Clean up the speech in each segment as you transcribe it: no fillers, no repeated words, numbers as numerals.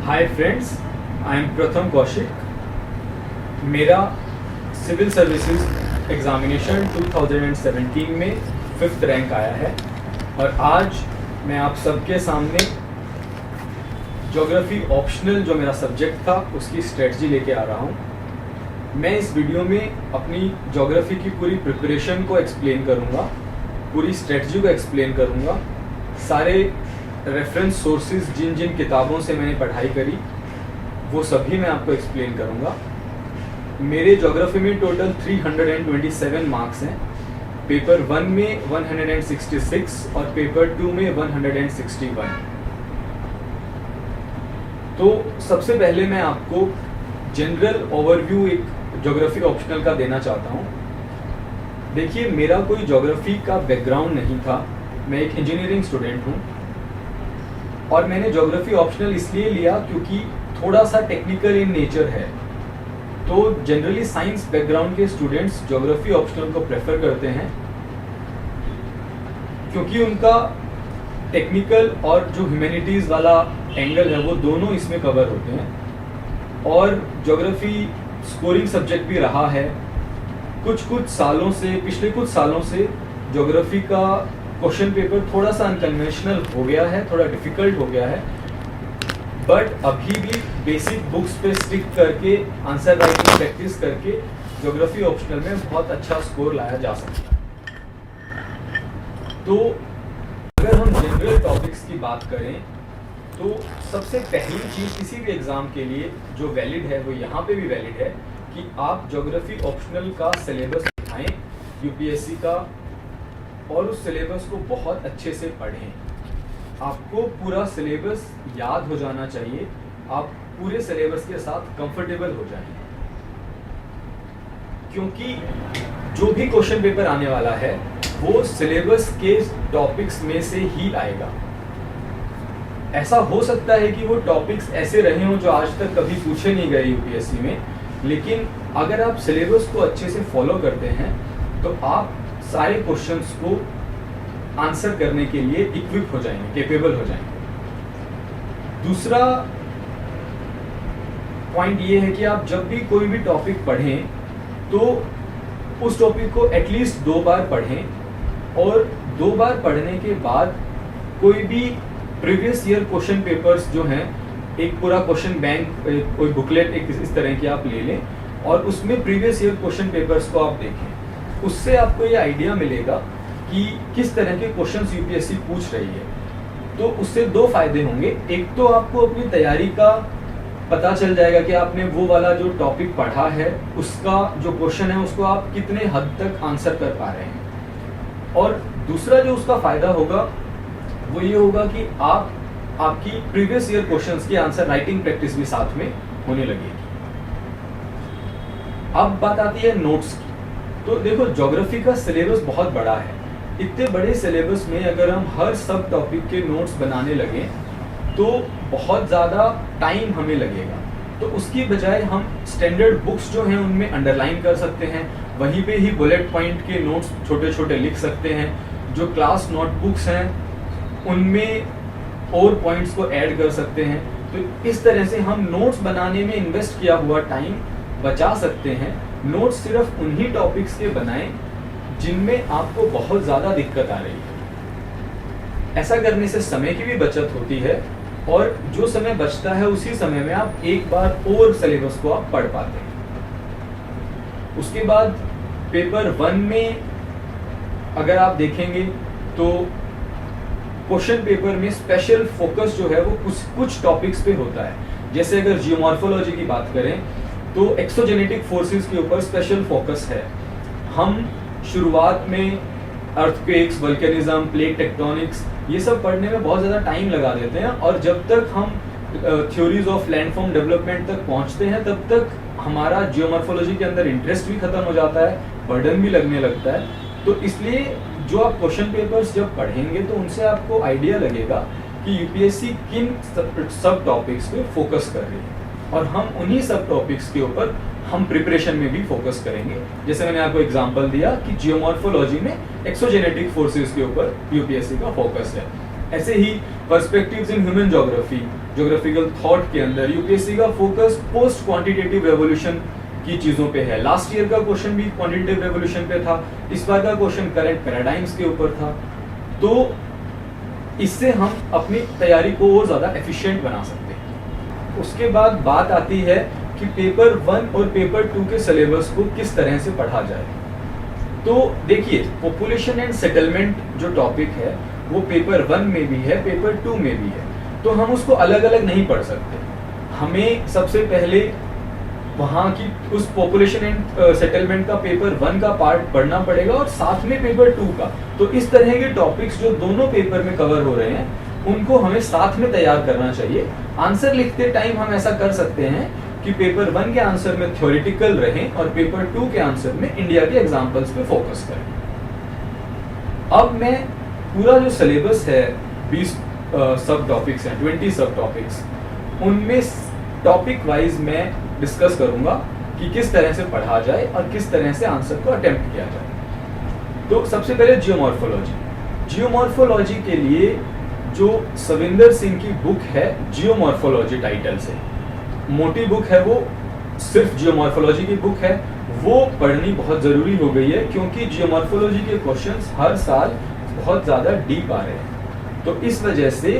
Hi friends, I am प्रथम कौशिक। मेरा civil services examination 2017 में 5th रैंक आया है और आज मैं आप सबके सामने ज्योग्राफी ऑप्शनल जो मेरा सब्जेक्ट था उसकी स्ट्रेटजी लेके आ रहा हूँ। मैं इस वीडियो में अपनी ज्योग्राफी की पूरी प्रिपरेशन को एक्सप्लेन करूँगा, पूरी स्ट्रेटजी को एक्सप्लेन करूँगा, सारे रेफरेंस सोर्सेज जिन जिन किताबों से मैंने पढ़ाई करी वो सभी मैं आपको एक्सप्लेन करूँगा। मेरे ज्योग्राफी में टोटल 327 मार्क्स हैं। पेपर 1 में 166 और पेपर 2 में 161। तो सबसे पहले मैं आपको जनरल ओवरव्यू एक ज्योग्राफी ऑप्शनल का देना चाहता हूँ। देखिए, मेरा कोई ज्योग्राफी का बैकग्राउंड नहीं था, मैं एक इंजीनियरिंग स्टूडेंट हूँ और मैंने ज्योग्राफी ऑप्शनल इसलिए लिया क्योंकि थोड़ा सा टेक्निकल इन नेचर है। तो जनरली साइंस बैकग्राउंड के स्टूडेंट्स ज्योग्राफी ऑप्शनल को प्रेफर करते हैं क्योंकि उनका टेक्निकल और जो ह्यूमैनिटीज़ वाला एंगल है वो दोनों इसमें कवर होते हैं। और ज्योग्राफी स्कोरिंग सब्जेक्ट भी रहा है। पिछले कुछ सालों से ज्योग्राफी का क्वेश्चन पेपर थोड़ा सा अनकन्वेंशनल हो गया है, थोड़ा डिफिकल्ट हो गया है, बट अभी भी बेसिक बुक्स पे स्टिक करके आंसर राइटिंग प्रैक्टिस करके ज्योग्राफी ऑप्शनल में बहुत अच्छा स्कोर लाया जा सकता है। तो अगर हम जनरल टॉपिक्स की बात करें तो सबसे पहली चीज़ किसी भी एग्ज़ाम के लिए जो वैलिड है वो यहाँ पे भी वैलिड है कि आप ज्योग्राफी ऑप्शनल का सिलेबस उठाएं यूपीएससी का और उस सिलेबस को बहुत अच्छे से पढ़ें। आपको पूरा सिलेबस याद हो जाना चाहिए, आप पूरे सिलेबस के साथ कंफर्टेबल हो जाएं, क्योंकि जो भी क्वेश्चन पेपर आने वाला है वो सिलेबस के टॉपिक्स में से ही आएगा। ऐसा हो सकता है कि वो टॉपिक्स ऐसे रहे हों जो आज तक कभी पूछे नहीं गए यूपीएससी में, लेकिन अगर आप सिलेबस को अच्छे से फॉलो करते हैं तो आप सारे क्वेश्चंस को आंसर करने के लिए इक्विप हो जाएंगे, कैपेबल हो जाएंगे। दूसरा पॉइंट ये है कि आप जब भी कोई भी टॉपिक पढ़ें तो उस टॉपिक को एटलीस्ट 2 बार पढ़ें और 2 बार पढ़ने के बाद कोई भी प्रीवियस ईयर क्वेश्चन पेपर्स जो हैं, एक पूरा क्वेश्चन बैंक, कोई बुकलेट एक इस तरह की आप ले लें और उसमें प्रीवियस ईयर क्वेश्चन पेपर्स को आप देखें। उससे आपको ये आइडिया मिलेगा कि किस तरह के क्वेश्चंस यूपीएससी पूछ रही है। तो उससे 2 फायदे होंगे। एक तो आपको अपनी तैयारी का पता चल जाएगा कि आपने वो वाला जो टॉपिक पढ़ा है उसका जो क्वेश्चन है उसको आप कितने हद तक आंसर कर पा रहे हैं। और दूसरा जो उसका फायदा होगा वो ये होगा कि आपकी प्रीवियस ईयर क्वेश्चंस की आंसर राइटिंग प्रैक्टिस भी साथ में होने लगेगी। अब बात आती है नोट्स की। तो देखो, ज्योग्राफी का सिलेबस बहुत बड़ा है। इतने बड़े सिलेबस में अगर हम हर सब टॉपिक के नोट्स बनाने लगें तो बहुत ज़्यादा टाइम हमें लगेगा। तो उसकी बजाय हम स्टैंडर्ड बुक्स जो हैं उनमें अंडरलाइन कर सकते हैं, वहीं पे ही बुलेट पॉइंट के नोट्स छोटे छोटे लिख सकते हैं। जो क्लास नोटबुक्स हैं उनमें और पॉइंट्स को ऐड कर सकते हैं। तो इस तरह से हम नोट्स बनाने में इन्वेस्ट किया हुआ टाइम बचा सकते हैं। नोट्स सिर्फ उन्हीं टॉपिक्स के बनाएं जिनमें आपको बहुत ज़्यादा दिक्कत आ रही है। ऐसा करने से समय की भी बचत होती है और जो समय बचता है उसी समय में आप एक बार और सिलेबस को आप पढ़ पाते हैं। उसके बाद पेपर 1 में अगर आप देखेंगे तो क्वेश्चन पेपर में स्पेशल फोकस जो है वो कुछ टॉपिक्स पे होता है। जैसे अगर जियोमॉर्फोलॉजी की बात करें तो एक्सोजेनेटिक फोर्सेस के ऊपर स्पेशल फोकस है। हम शुरुआत में अर्थक्वेक्स, वल्केनिज्म, प्लेट टेक्टोनिक्स ये सब पढ़ने में बहुत ज़्यादा टाइम लगा देते हैं और जब तक हम थ्योरीज ऑफ लैंडफॉर्म डेवलपमेंट तक पहुंचते हैं तब तक हमारा जियोमॉर्फोलॉजी के अंदर इंटरेस्ट भी खत्म हो जाता है, बर्डन भी लगने लगता है। तो इसलिए जो आप क्वेश्चन पेपर्स जब पढ़ेंगे तो उनसे आपको आइडिया लगेगा कि यूपीएससी किन सब टॉपिक्स पे फोकस कर रही है और हम उन्हीं सब टॉपिक्स के ऊपर हम प्रिपरेशन में भी फोकस करेंगे। जैसे मैंने आपको एग्जांपल दिया कि जियोमॉर्फोलॉजी में एक्सोजेनेटिक फोर्सेस के ऊपर यूपीएससी का फोकस है। ऐसे ही perspectives in human geography, geographical thought के अंदर यूपीएससी का फोकस पोस्ट क्वांटिटेटिव रेवोल्यूशन की चीजों पे है। लास्ट ईयर का क्वेश्चन भी क्वांटिटेटिव रेवोल्यूशन पे था, इस बार का क्वेश्चन करंट पैराडाइम्स के ऊपर था। तो इससे हम अपनी तैयारी को और ज्यादा एफिशिएंट बना सकते हैं। उसके बाद बात आती है कि पेपर 1 और पेपर 2 के सिलेबस को किस तरह से पढ़ा जाए। तो देखिए, पॉपुलेशन एंड सेटलमेंट जो टॉपिक है वो पेपर 1 में भी है, पेपर 2 में भी है, तो हम उसको अलग अलग नहीं पढ़ सकते। हमें सबसे पहले वहाँ की उस पॉपुलेशन एंड सेटलमेंट का पेपर 1 का पार्ट पढ़ना पड़ेगा और साथ में पेपर 2 का। तो इस तरह के टॉपिक्स जो दोनों पेपर में कवर हो रहे हैं उनको हमें साथ में तैयार करना चाहिए। आंसर लिखते टाइम हम ऐसा कर सकते हैं कि पेपर 1 के आंसर में थ्योरेटिकल रहें और पेपर 2 के आंसर में इंडिया के एग्जाम्पल्स पे फोकस करें। अब मैं पूरा जो सिलेबस है 20 सब टॉपिक्स हैं, 20 सब टॉपिक्स, उनमें टॉपिक वाइज मैं डिस्कस करूंगा कि किस तरह से पढ़ा जाए और किस तरह से आंसर को अटेम्प्ट किया जाए। तो सबसे पहले जियोमॉर्फोलॉजी। जियोमॉर्फोलॉजी के लिए जो सविंदर सिंह की बुक है जियोमॉर्फोलॉजी टाइटल से, मोटी बुक है, वो सिर्फ जियोमॉर्फोलॉजी की बुक है, वो पढ़नी बहुत जरूरी हो गई है क्योंकि जियोमॉर्फोलॉजी के क्वेश्चंस हर साल बहुत ज्यादा डीप आ रहे हैं। तो इस वजह से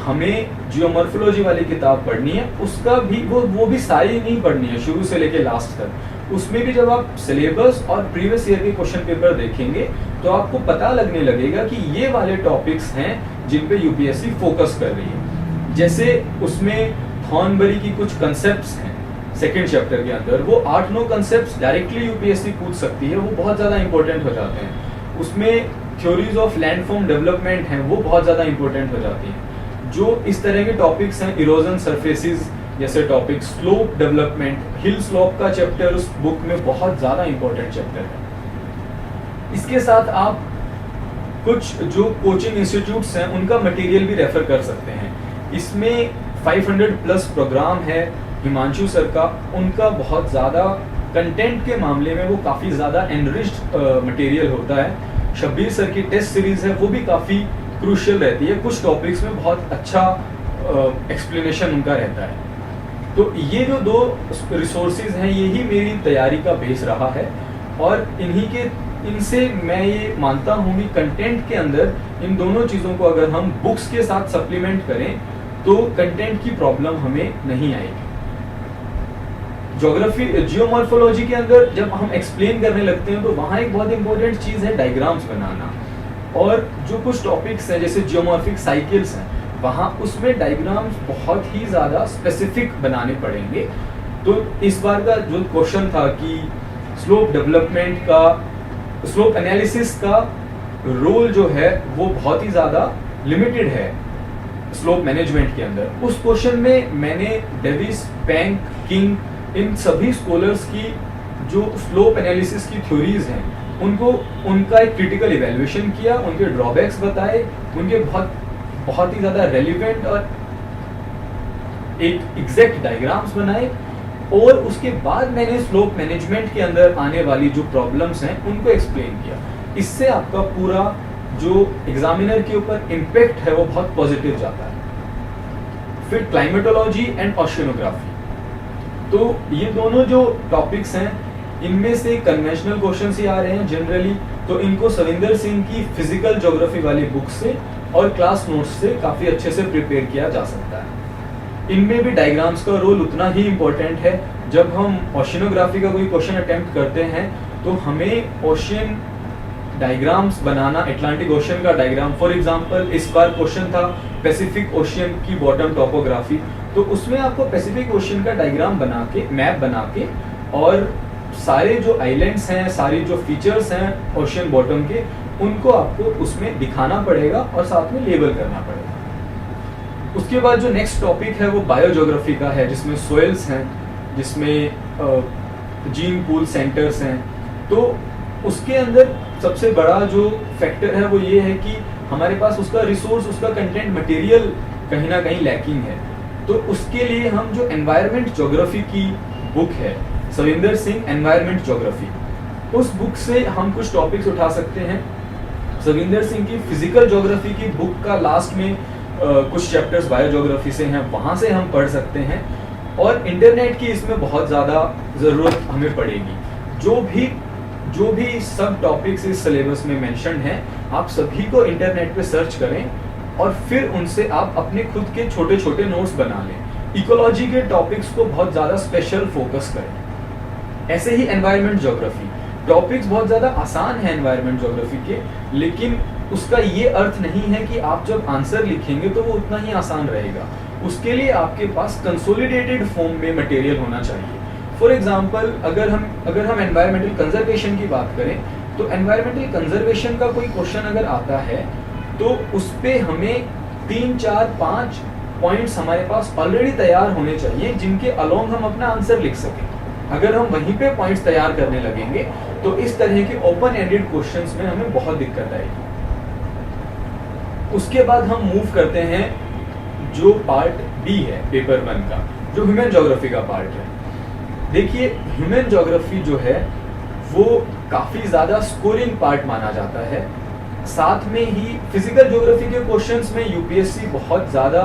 हमें जियोमॉर्फोलॉजी वाली किताब पढ़नी है। उसका भी वो भी सारी नहीं पढ़नी है शुरू से लेके लास्ट तक। उसमें भी जब आप सिलेबस और प्रीवियस ईयर के क्वेश्चन पेपर देखेंगे तो आपको पता लगने लगेगा कि ये वाले टॉपिक्स हैं जिन पे यूपीएससी फोकस कर रही है। जैसे उसमें थॉर्नबरी की कुछ कंसेप्ट्स हैं सेकेंड चैप्टर के अंदर, वो 8-9 कंसेप्ट्स डायरेक्टली यूपीएससी पूछ सकती है, वो बहुत ज्यादा इंपॉर्टेंट हो जाते हैं। उसमें थ्योरीज ऑफ लैंडफॉर्म डेवलपमेंट हैं, वो बहुत ज्यादा इंपॉर्टेंट हो जाती हैं। जो इस तरह के टॉपिक्स हैं, इरोजन सरफेसेस जैसे topic, slope development, hill slope का चैप्टर उस बुक में बहुत ज्यादा इंपॉर्टेंट चैप्टर है। इसके साथ आप कुछ जो कोचिंग इंस्टीट्यूट्स हैं उनका मटेरियल भी रेफर कर सकते हैं। इसमें 500 प्लस प्रोग्राम है हिमांशु सर का, उनका बहुत ज़्यादा कंटेंट के मामले में वो काफ़ी ज़्यादा एनरिच्ड मटेरियल होता है। शब्बीर सर की टेस्ट सीरीज़ है, वो भी काफ़ी क्रूशियल रहती है, कुछ टॉपिक्स में बहुत अच्छा एक्सप्लेनेशन उनका रहता है। तो ये जो 2 रिसोर्सेज हैं यही मेरी तैयारी का बेस रहा है और इनसे मैं ये मानता हूँ कि कंटेंट के अंदर इन दोनों चीज़ों को अगर हम बुक्स के साथ सप्लीमेंट करें तो कंटेंट की प्रॉब्लम हमें नहीं आएगी। ज्योग्राफी जियोमॉर्फोलॉजी के अंदर जब हम एक्सप्लेन करने लगते हैं तो वहाँ एक बहुत इंपॉर्टेंट चीज़ है डायग्राम्स बनाना। और जो कुछ टॉपिक्स हैं जैसे जियोमॉर्फिक साइकिल्स हैं, वहाँ उसमें डायग्राम्स बहुत ही ज़्यादा स्पेसिफिक बनाने पड़ेंगे। तो इस बार का जो क्वेश्चन था कि स्लोप डेवलपमेंट का, स्लोप एनालिसिस का रोल जो है वो बहुत ही ज़्यादा लिमिटेड है स्लोप मैनेजमेंट के अंदर। उस क्वेश्चन में मैंने डेविस, पैंक, किंग, इन सभी स्कॉलर्स की जो स्लोप एनालिसिस की थ्योरीज हैं उनका एक क्रिटिकल इवैल्यूएशन किया, उनके ड्रॉबैक्स बताए, उनके बहुत ही ज़्यादा रेलिवेंट और एक एग्जैक्ट डायग्राम्स बनाए और उसके बाद मैंने स्लोप मैनेजमेंट के अंदर आने वाली जो प्रॉब्लम्स हैं उनको एक्सप्लेन किया। इससे आपका पूरा जो एग्जामिनर के ऊपर इम्पैक्ट है वो बहुत पॉजिटिव जाता है। फिर क्लाइमेटोलॉजी एंड ओशियनोग्राफी, तो ये दोनों जो टॉपिक्स हैं इनमें से कन्वेंशनल क्वेश्चंस ही आ रहे हैं जनरली, तो इनको सविंदर सिंह की फिजिकल ज्योग्राफी वाली बुक से और क्लास नोट्स से काफ़ी अच्छे से प्रिपेयर किया जा सकता है। इनमें भी डायग्राम्स का रोल उतना ही इम्पोर्टेंट है। जब हम ओशियनोग्राफी का कोई क्वेश्चन अटेम्प्ट करते हैं तो हमें ओशियन डायग्राम्स बनाना, अटलांटिक ओशियन का डायग्राम, फॉर एग्जांपल इस बार क्वेश्चन था पैसिफिक ओशियन की बॉटम टोपोग्राफी, तो उसमें आपको पैसिफिक ओशियन का डायग्राम बना के, मैप बना के, और सारे जो आइलैंड्स हैं, सारी जो फीचर्स हैं ओशियन बॉटम के, उनको आपको उसमें दिखाना पड़ेगा और साथ में लेबल करना पड़ेगा। उसके बाद जो नेक्स्ट टॉपिक है वो बायोज्योग्राफी का है, जिसमें सोइल्स हैं, जिसमें जीन पूल सेंटर्स हैं। तो उसके अंदर सबसे बड़ा जो फैक्टर है वो ये है कि हमारे पास उसका रिसोर्स, उसका कंटेंट मटेरियल कहीं ना कहीं लैकिंग है। तो उसके लिए हम जो एनवायरनमेंट ज्योग्राफी की बुक है, सविंदर सिंह एनवायरनमेंट ज्योग्राफी, उस बुक से हम कुछ टॉपिक्स उठा सकते हैं जोगिंदर सिंह की फिजिकल ज्योग्राफी की बुक का लास्ट में कुछ चैप्टर्स बायो ज्योग्राफी से हैं, वहाँ से हम पढ़ सकते हैं। और इंटरनेट की इसमें बहुत ज़्यादा ज़रूरत हमें पड़ेगी। जो भी सब टॉपिक्स इस सिलेबस में मेंशन हैं, आप सभी को इंटरनेट पे सर्च करें और फिर उनसे आप अपने खुद के छोटे छोटे नोट्स बना लें। इकोलॉजी के टॉपिक्स को बहुत ज़्यादा स्पेशल फोकस करें। ऐसे ही एनवायरनमेंट ज्योग्राफी टॉपिक्स बहुत ज़्यादा आसान है एनवायरनमेंट ज्योग्राफी के, लेकिन उसका ये अर्थ नहीं है कि आप जब आंसर लिखेंगे तो वो उतना ही आसान रहेगा। उसके लिए आपके पास कंसोलिडेटेड फॉर्म में मटेरियल होना चाहिए। फॉर एग्जाम्पल, अगर हम एनवायरमेंटल कंजर्वेशन की बात करें, तो एनवायरमेंटल कंजर्वेशन का कोई क्वेश्चन अगर आता है तो उस पर हमें 3, 4, 5 पॉइंट्स हमारे पास ऑलरेडी तैयार होने चाहिए, जिनके अलोंग हम अपना आंसर लिख सकें। अगर हम वहीं पे पॉइंट्स तैयार करने लगेंगे तो इस तरह के ओपन एंडेड क्वेश्चंस में हमें बहुत दिक्कत आएगी। उसके बाद हम मूव करते हैं जो पार्ट बी है पेपर 1 का, जो ह्यूमन ज्योग्राफी का पार्ट है। देखिए, ह्यूमन ज्योग्राफी जो है वो काफ़ी ज़्यादा स्कोरिंग पार्ट माना जाता है। साथ में ही फिजिकल ज्योग्राफी के क्वेश्चंस में यूपीएससी बहुत ज़्यादा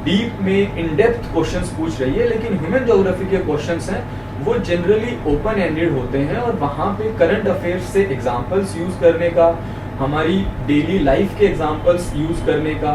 डीप में इन डेप्थ क्वेश्चंस पूछ रही है, लेकिन ह्यूमन ज्योग्राफी के क्वेश्चंस हैं वो जनरली ओपन एंडेड होते हैं और वहाँ पे करंट अफेयर्स से एग्जाम्पल्स यूज़ करने का, हमारी डेली लाइफ के एग्जाम्पल्स यूज़ करने का,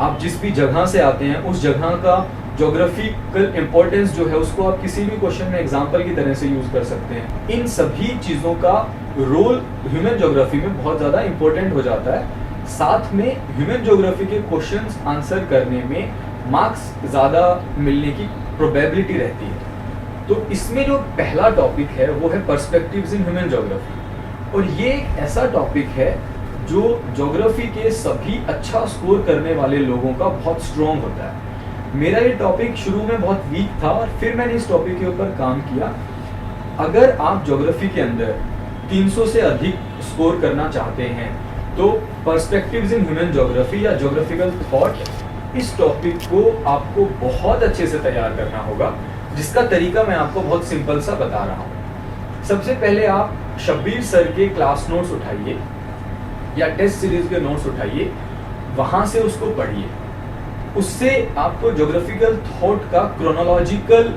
आप जिस भी जगह से आते हैं उस जगह का ज्योग्राफिकल इम्पोर्टेंस जो है उसको आप किसी भी क्वेश्चन में एग्जाम्पल की तरह से यूज़ कर सकते हैं। इन सभी चीज़ों का रोल ह्यूमन ज्योग्राफी में बहुत ज़्यादा इम्पोर्टेंट हो जाता है। साथ में ह्यूमन ज्योग्राफी के क्वेश्चंस आंसर करने में मार्क्स ज़्यादा मिलने की प्रोबेबिलिटी रहती है। तो इसमें जो पहला टॉपिक है वो है पर्सपेक्टिव्स इन ह्यूमन ज्योग्राफी, और ये एक ऐसा टॉपिक है जो ज्योग्राफी के सभी अच्छा स्कोर करने वाले लोगों का बहुत स्ट्रॉन्ग होता है। मेरा ये टॉपिक शुरू में बहुत वीक था और फिर मैंने इस टॉपिक के ऊपर काम किया। अगर आप ज्योग्राफी के अंदर 300 से अधिक स्कोर करना चाहते हैं तो पर्सपेक्टिव्स इन ह्यूमन ज्योग्राफी या ज्योग्राफिकल थॉट, इस टॉपिक को आपको बहुत अच्छे से तैयार करना होगा, जिसका तरीका मैं आपको बहुत सिंपल सा बता रहा हूँ। सबसे पहले आप शब्बीर सर के क्लास नोट्स उठाइए या टेस्ट सीरीज के नोट्स उठाइए, वहाँ से उसको पढ़िए। उससे आपको ज्योग्राफिकल थॉट का क्रोनोलॉजिकल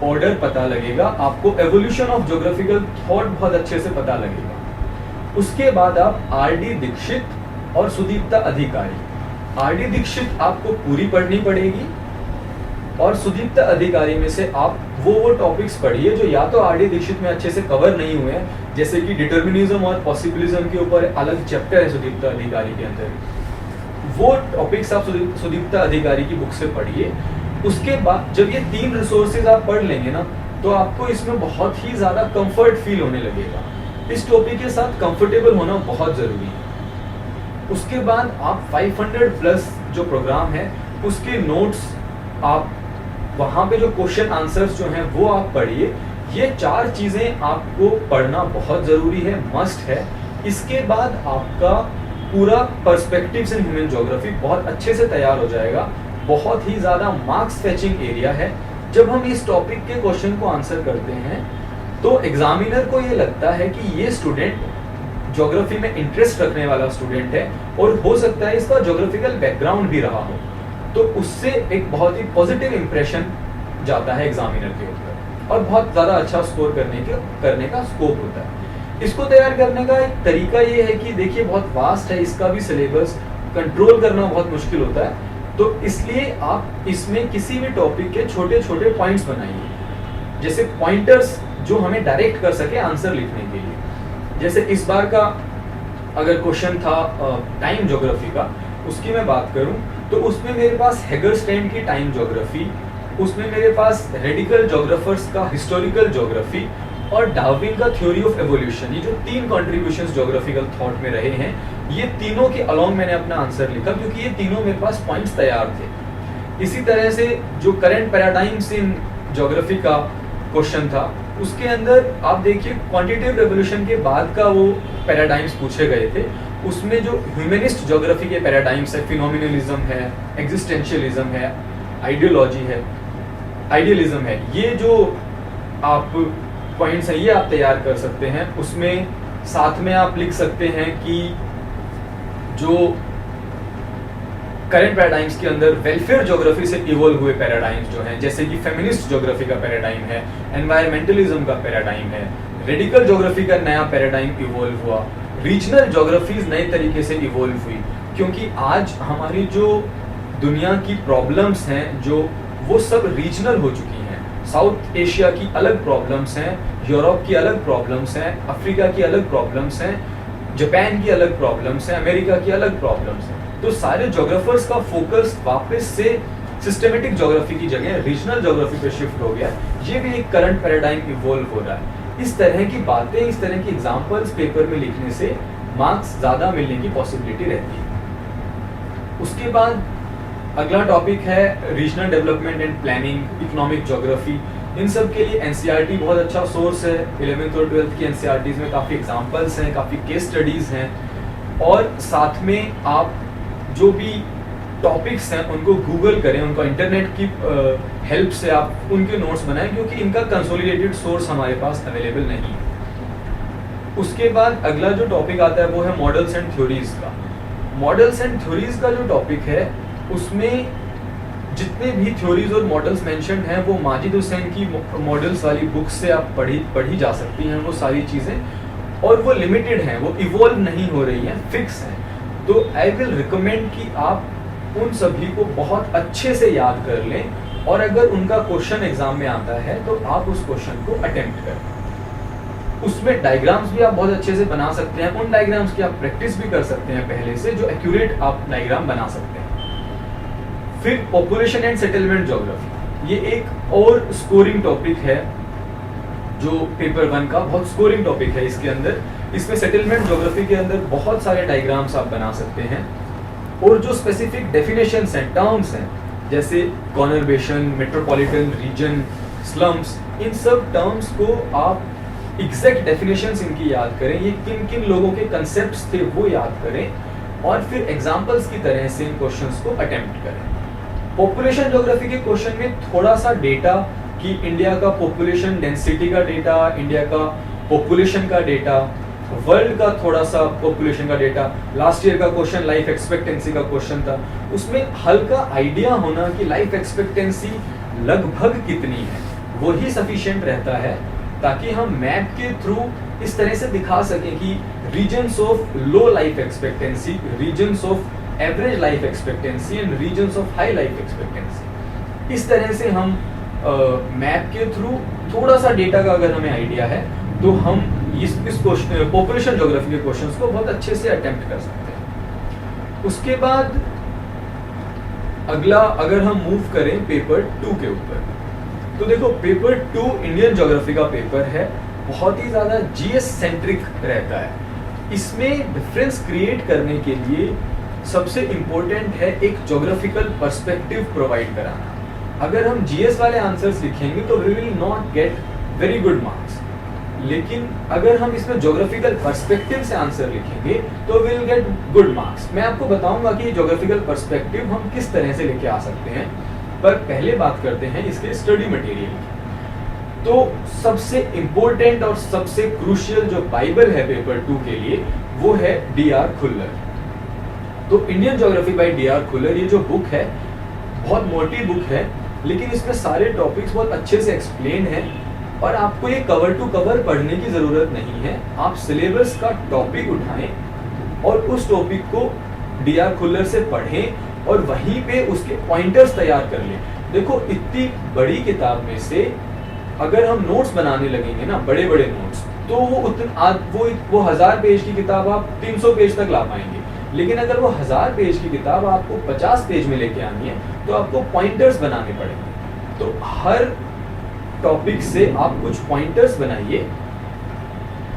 ऑर्डर पता लगेगा, आपको एवोल्यूशन ऑफ ज्योग्राफिकल थॉट बहुत अच्छे से पता लगेगा। उसके बाद आप आर.डी. दीक्षित और सुदीप्ता अधिकारी, आर.डी. दीक्षित आपको पूरी पढ़नी पड़ेगी और सुदीप्ता अधिकारी में से आप वो टॉपिक्स पढ़िए जो या तो आर.डी. दीक्षित में अच्छे से कवर नहीं हुए हैं, जैसे कि डिटर्मिनिज्म और पॉसिबिलिज्म के ऊपर अलग चैप्टर है सुदीप्ता अधिकारी के अंदर, वो टॉपिक्स आप सुदीप्ता अधिकारी की बुक से पढ़िए। उसके बाद जब ये 3 रिसोर्सेज आप पढ़ लेंगे ना, तो आपको इसमें बहुत ही ज़्यादा कंफर्ट फील होने लगेगा। इस टॉपिक के साथ कंफर्टेबल होना बहुत ज़रूरी है। उसके बाद आप 500 प्लस जो प्रोग्राम है उसके नोट्स, आप वहाँ पे जो क्वेश्चन आंसर्स जो हैं वो आप पढ़िए। ये 4 चीज़ें आपको पढ़ना बहुत ज़रूरी है, मस्ट है। इसके बाद आपका पूरा पर्सपेक्टिव्स इन ह्यूमन ज्योग्राफी बहुत अच्छे से तैयार हो जाएगा। बहुत ही ज़्यादा मार्क्स फेचिंग एरिया है। जब हम इस टॉपिक के क्वेश्चन को आंसर करते हैं तो एग्जामिनर को ये लगता है कि ये स्टूडेंट ज्योग्राफी में इंटरेस्ट रखने वाला स्टूडेंट है और हो सकता है इसका ज्योग्राफिकल बैकग्राउंड भी रहा हो, तो उससे एक बहुत ही पॉजिटिव इंप्रेशन जाता है एग्जामिनर के ऊपर और बहुत ज़्यादा अच्छा स्कोर करने का स्कोप होता है। इसको तैयार करने का एक तरीका ये है कि देखिए बहुत वास्ट है, इसका भी सिलेबस कंट्रोल करना बहुत मुश्किल होता है, तो इसलिए आप इसमें किसी भी टॉपिक के छोटे छोटे पॉइंट्स बनाइए, जैसे पॉइंटर्स जो हमें डायरेक्ट कर सके आंसर लिखने के लिए। जैसे इस बार का अगर क्वेश्चन था टाइम ज्योग्राफी का, उसकी मैं बात करूं तो उसमें मेरे पास हेगरस्टैंड की टाइम ज्योग्राफी, उसमें मेरे पास रेडिकल ज्योग्राफर्स का हिस्टोरिकल ज्योग्राफी और डार्विन का थ्योरी ऑफ एवोल्यूशन, ये जो 3 कॉन्ट्रीब्यूशंस ज्योग्राफिकल थॉट में रहे हैं, ये तीनों के अलोंग मैंने अपना आंसर लिखा क्योंकि ये तीनों मेरे पास पॉइंट्स तैयार थे। इसी तरह से जो करंट पैराडाइम्स इन ज्योग्राफी का क्वेश्चन था, उसके अंदर आप देखिए क्वांटिटेटिव रेवोल्यूशन के बाद का वो पैराडाइम्स पूछे गए थे। उसमें जो ह्यूमनिस्ट ज्योग्राफी के पैराडाइम्स है, फिनोमिनलिज्म है, एग्जिस्टेंशियलिज्म है, आइडियलिज्म है, ये जो आप पॉइंट्स हैं ये आप तैयार कर सकते हैं। उसमें साथ में आप लिख सकते हैं कि जो करंट पैराडाइम्स के अंदर वेलफेयर ज्योग्राफी से इवॉल्व हुए पैराडाइम्स जो हैं, जैसे कि फेमिनिस्ट ज्योग्राफी का पैराडाइम है, एनवायरमेंटलिज्म का पैराडाइम है, रेडिकल ज्योग्राफी का नया पैराडाइम इवॉल्व हुआ, रीजनल ज्योग्राफीज नए तरीके से इवॉल्व हुई, क्योंकि आज हमारी जो दुनिया की प्रॉब्लम्स हैं जो वो सब रीजनल हो चुकी हैं। साउथ एशिया की अलग प्रॉब्लम्स हैं, यूरोप की अलग प्रॉब्लम्स हैं, अफ्रीका की अलग प्रॉब्लम्स हैं, जापान की अलग प्रॉब्लम्स हैं, अमेरिका की अलग प्रॉब्लम्स हैं। तो सारे ज्योग्राफर्स का फोकस वापस से सिस्टेमेटिक ज्योग्राफी की जगह रीजनल ज्योग्राफी पे शिफ्ट हो गया। ये भी एक करंट पैराडाइम इवॉल्व हो रहा है। इस तरह की बातें, इस तरह की एग्जांपल्स पेपर में लिखने से मार्क्स ज़्यादा मिलने की पॉसिबिलिटी रहती है। उसके बाद अगला टॉपिक है regional development and planning, economic geography. इन सब के लिए एनसीईआरटी बहुत अच्छा सोर्स है। 11th और 12th की एनसीईआरटीज में काफ़ी एग्जांपल्स हैं, काफ़ी केस स्टडीज़ हैं, और साथ में आप जो भी टॉपिक्स हैं उनको गूगल करें, उनको इंटरनेट की हेल्प से आप उनके नोट्स बनाएं, क्योंकि इनका कंसोलिडेटेड सोर्स हमारे पास अवेलेबल नहीं है। उसके बाद अगला जो टॉपिक आता है वो है मॉडल्स एंड थ्योरीज का। मॉडल्स एंड थ्योरीज का जो टॉपिक है उसमें जितने भी थ्योरीज और मॉडल्स मेंशन्ड हैं वो माजिद हुसैन की मॉडल्स वाली बुक से आप पढ़ी जा सकती हैं वो सारी चीज़ें, और वो लिमिटेड हैं, वो इवॉल्व नहीं हो रही हैं, फिक्स हैं। तो आई विल रिकमेंड कि आप उन सभी को बहुत अच्छे से याद कर लें, और अगर उनका क्वेश्चन एग्जाम में आता है तो आप उस क्वेश्चन को अटेम्प्ट करें। उसमें डायग्राम्स भी आप बहुत अच्छे से बना सकते हैं, उन डायग्राम्स की आप प्रैक्टिस भी कर सकते हैं पहले से, जो एक्यूरेट आप डायग्राम बना सकते हैं। फिर पॉपुलेशन एंड सेटलमेंट ज्योग्राफी, ये एक और स्कोरिंग टॉपिक है जो पेपर 1 का बहुत स्कोरिंग टॉपिक है। इसके अंदर, इसमें सेटलमेंट ज्योग्राफी के अंदर बहुत सारे डायग्राम्स आप बना सकते हैं, और जो स्पेसिफिक डेफिनेशंस हैं, टर्म्स हैं, जैसे कॉनरबेशन, मेट्रोपॉलिटन रीजन, स्लम्स, इन सब टर्म्स को आप एग्जैक्ट डेफिनेशंस इनकी याद करें, ये किन किन लोगों के कंसेप्ट्स थे वो याद करें, और फिर एग्जाम्पल्स की तरह से इन क्वेश्चंस को अटेम्प्ट करें। पॉपुलेशन ज्योग्राफी के क्वेश्चन में थोड़ा सा डेटा कि इंडिया का पॉपुलेशन डेंसिटी का डेटा, इंडिया का पॉपुलेशन का डेटा, वर्ल्ड का थोड़ा सा पॉपुलेशन का डेटा, लास्ट ईयर का क्वेश्चन लाइफ एक्सपेक्टेंसी का क्वेश्चन था, उसमें हल्का आइडिया होना कि लाइफ एक्सपेक्टेंसी लगभग कितनी है वही सफिशिएंट रहता है, ताकि हम मैप के थ्रू इस तरह से दिखा सकें कि reasons of low life expectancy, reasons of average life expectancy and reasons of high life expectancy. इस तरह से हम मैप के थ्रू थोड़ा सा डेटा का अगर हमें आइडिया है तो हम इस क्वेश्चन पॉपुलेशन ज्योग्राफी के क्वेश्चंस को बहुत अच्छे से अटेम्प्ट कर सकते हैं। उसके बाद अगला अगर हम मूव करें पेपर 2 के ऊपर, तो देखो पेपर 2 इंडियन ज्योग्राफी का पेपर है, बहुत ही ज़्यादा जीएस सेंट्रिक रहता है। इसमें डिफरेंस क्रिएट करने के लिए सबसे इम्पोर्टेंट है एक ज्योग्राफिकल पर्सपेक्टिव प्रोवाइड कराना। अगर हम जीएस वाले आंसर्स लिखेंगे तो we will not get very good marks, लेकिन अगर हम इसमें ज्योग्राफिकल पर्सपेक्टिव से आंसर लिखेंगे तो विल गेट गुड मार्क्स। मैं आपको बताऊंगा कि ज्योग्राफिकल पर्सपेक्टिव हम किस तरह से लेके आ सकते हैं, पर पहले बात करते हैं इसके स्टडी मटेरियल की। तो सबसे इम्पोर्टेंट और सबसे क्रूशियल जो बाइबल है पेपर 2 के लिए वो है डी.आर. खुल्लर। तो Indian geography bye DR. Khullar, ये जो बुक है बहुत मोटी बुक है, लेकिन इसमें सारे टॉपिक्स बहुत अच्छे से एक्सप्लेन है, और आपको ये कवर टू कवर पढ़ने की ज़रूरत नहीं है। आप सिलेबस का टॉपिक उठाएं और उस टॉपिक को डी.आर. खुल्लर से पढ़ें और वहीं पे उसके पॉइंटर्स तैयार कर लें। देखो इतनी बड़ी किताब में से अगर हम नोट्स बनाने लगेंगे ना, बड़े बड़े नोट्स, तो वो 1000 पेज की किताब आप 300 पेज तक ला पाएंगे, लेकिन अगर वो 1000 पेज की किताब आपको 50 पेज में लेके आनी है तो आपको पॉइंटर्स बनाने पड़ेंगे। तो हर टॉपिक से आप कुछ पॉइंटर्स बनाइए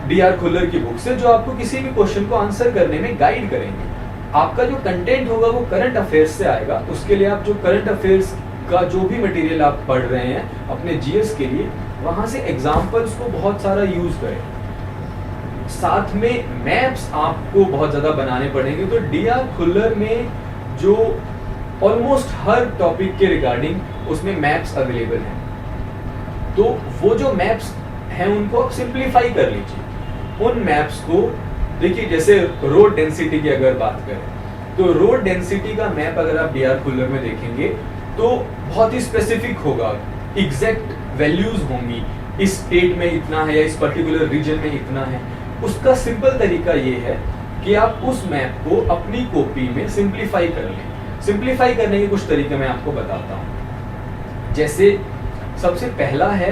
डी.आर. खुल्लर की बुक से, जो आपको किसी भी क्वेश्चन को आंसर करने में गाइड करेंगे। आपका जो कंटेंट होगा वो करंट अफेयर्स से आएगा। उसके लिए आप जो करंट अफेयर्स का जो भी मटेरियल आप पढ़ रहे हैं अपने जीएस के लिए, वहां से एग्जाम्पल्स को बहुत सारा यूज करें। साथ में मैप्स आपको बहुत ज़्यादा बनाने पड़ेंगे। तो डी.आर. खुल्लर में जो ऑलमोस्ट हर टॉपिक के रिगार्डिंग उसमें मैप्स अवेलेबल हैं, तो वो जो मैप्स हैं उनको आप सिंप्लीफाई कर लीजिए। उन मैप्स को देखिए, जैसे रोड डेंसिटी की अगर बात करें तो रोड डेंसिटी का मैप अगर आप डीआर खुल्लर में देखेंगे तो बहुत ही स्पेसिफिक होगा, एग्जैक्ट वैल्यूज होंगी, इस स्टेट में इतना है या इस पर्टिकुलर रीजन में इतना है। उसका सिंपल तरीका ये है कि आप उस मैप को अपनी कॉपी में सिंप्लीफाई कर लें। सिंप्लीफाई करने के कुछ तरीके मैं आपको बताता हूँ। जैसे सबसे पहला है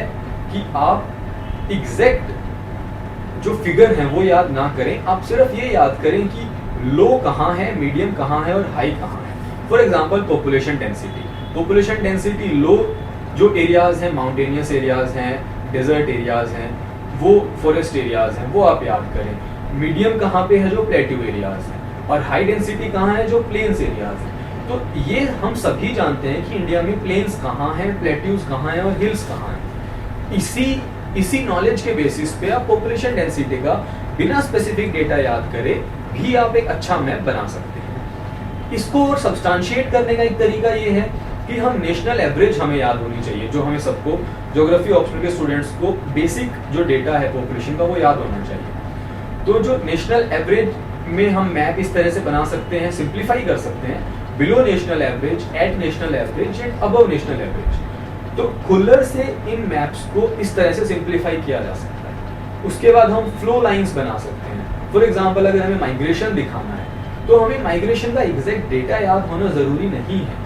कि आप एग्जैक्ट जो फिगर है वो याद ना करें, आप सिर्फ ये याद करें कि लो कहाँ है, मीडियम कहाँ है और हाई कहाँ है। फॉर एग्जांपल पॉपुलेशन डेंसिटी लो जो एरियाज हैं, माउंटेनियस एरियाज हैं, डेजर्ट एरियाज हैं, वो फॉरेस्ट एरियाज हैं, वो आप याद करें। मीडियम कहाँ पे है, जो प्लेट्यू एरियाज हैं, और हाई डेंसिटी कहाँ है, जो प्लेन्स एरियाज हैं। तो ये हम सभी जानते हैं कि इंडिया में प्लेन्स कहाँ हैं, प्लेट्यूज कहाँ हैं और हिल्स कहाँ हैं। इसी नॉलेज के बेसिस पे आप पॉपुलेशन डेंसिटी का बिना स्पेसिफिक डेटा याद करे भी आप एक अच्छा मैप बना सकते हैं। इसको और सब्सटेंशिएट करने का एक तरीका ये है कि हम नेशनल एवरेज हमें याद होनी चाहिए, जो हमें सबको ज्योग्राफी ऑप्शनल के स्टूडेंट्स को बेसिक जो डेटा है पॉपुलेशन का वो याद होना चाहिए। तो जो नेशनल एवरेज में हम मैप इस तरह से बना सकते हैं, सिंप्लीफाई कर सकते हैं, below national average, at national average and above national average. तो खुल्लर से इन मैप्स को इस तरह से सिंप्लीफाई किया जा सकता है। उसके बाद हम फ्लो लाइंस बना सकते हैं। फॉर एग्जांपल अगर हमें माइग्रेशन दिखाना है तो हमें माइग्रेशन का एग्जैक्ट डेटा याद होना जरूरी नहीं है।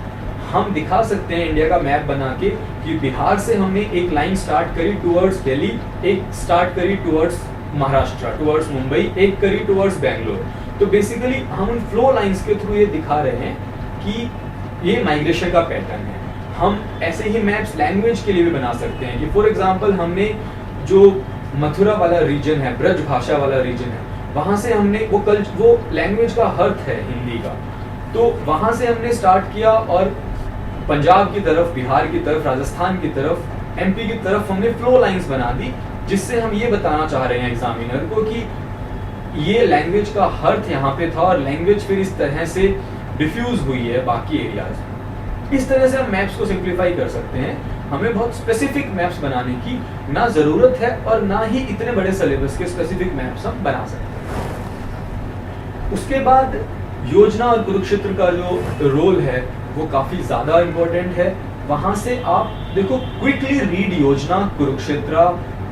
हम दिखा सकते हैं इंडिया का मैप बना के कि बिहार से हमने एक लाइन स्टार्ट करी टुवर्ड्स दिल्ली, एक स्टार्ट करी टुवर्ड्स महाराष्ट्र, टुवर्ड्स मुंबई, एक करी टुवर्ड्स बैंगलोर। तो बेसिकली हम उन फ्लो लाइंस के थ्रू ये दिखा रहे हैं कि ये माइग्रेशन का पैटर्न है। हम ऐसे ही मैप्स लैंग्वेज के लिए भी बना सकते हैं कि फॉर एग्जांपल हमने जो मथुरा वाला रीजन है, ब्रज भाषा वाला रीजन है, वहां से हमने वो लैंग्वेज का अर्थ है हिंदी का, तो वहां से हमने स्टार्ट किया और पंजाब की तरफ, बिहार की तरफ, राजस्थान की तरफ, एमपी की तरफ हमने फ्लो लाइंस बना दी, जिससे हम ये बताना चाह रहे हैं एग्जामिनर को कि ये लैंग्वेज का अर्थ यहाँ पे था और लैंग्वेज फिर इस तरह से डिफ्यूज हुई है बाकी एरियाज में। इस तरह से हम मैप्स को सिंप्लीफाई कर सकते हैं। हमें बहुत स्पेसिफिक मैप्स बनाने की ना जरूरत है और ना ही इतने बड़े सिलेबस के स्पेसिफिक मैप्स हम बना सकते हैं। उसके बाद योजना और कुरुक्षेत्र का जो रोल है वो काफी ज्यादा इंपॉर्टेंट है। वहां से आप देखो, क्विकली रीड योजना, Kurukshetra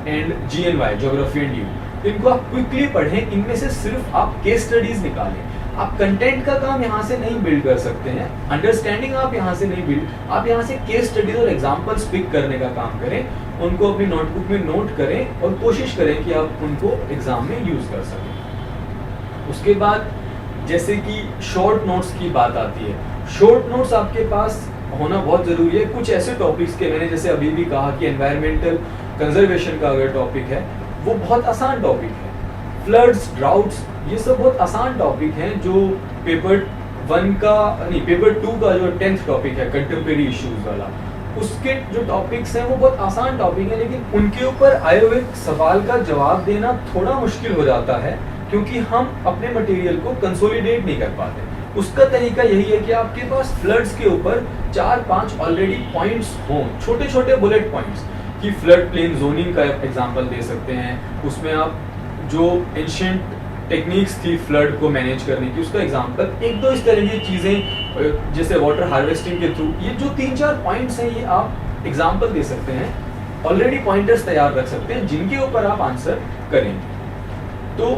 and GNY, geography and you, इनको आप क्विकली पढ़ें। इनमें से सिर्फ आप केस स्टडीज निकालें। आप कंटेंट का काम यहाँ से नहीं बिल्ड कर सकते हैं, अंडरस्टैंडिंग आप यहाँ से नहीं बिल्ड, आप यहाँ से केस स्टडीज और एग्जांपल्स पिक करने का काम करें, उनको अपनी नोटबुक में नोट करें और कोशिश करें कि आप उनको एग्जाम में यूज कर सकें। उसके बाद जैसे कि शॉर्ट नोट्स की बात आती है, शॉर्ट नोट्स आपके पास होना बहुत जरूरी है। कुछ ऐसे टॉपिक्स के, मैंने जैसे अभी भी कहा कि एनवायरमेंटल कंजर्वेशन का अगर टॉपिक है वो बहुत आसान टॉपिक है। फ्लड्स, ड्राउट्स, ये सब बहुत आसान टॉपिक हैं जो पेपर 2 का जो 10th टॉपिक है कंटेम्प्रेरी इश्यूज वाला, उसके जो टॉपिक्स हैं वो बहुत आसान टॉपिक है, लेकिन उनके ऊपर आए हुए सवाल का जवाब देना थोड़ा मुश्किल हो जाता है क्योंकि हम अपने मटेरियल को कंसोलिडेट नहीं कर पाते। उसका तरीका यही है कि आपके पास फ्लड्स के ऊपर 4-5 ऑलरेडी पॉइंट्स हों, छोटे छोटे बुलेट पॉइंट्स, कि फ्लड प्लेन जोनिंग का एग्जांपल दे सकते हैं। उसमें आप जो एंशिएंट टेक्निक्स थी फ्लड को मैनेज करने की, उसका एग्जांपल, 1-2 इस तरह की चीज़ें, जैसे वाटर हार्वेस्टिंग के थ्रू, ये जो 3-4 पॉइंट्स हैं ये आप एग्जांपल दे सकते हैं। ऑलरेडी पॉइंटर्स तैयार रख सकते हैं जिनके ऊपर आप आंसर करेंगे। तो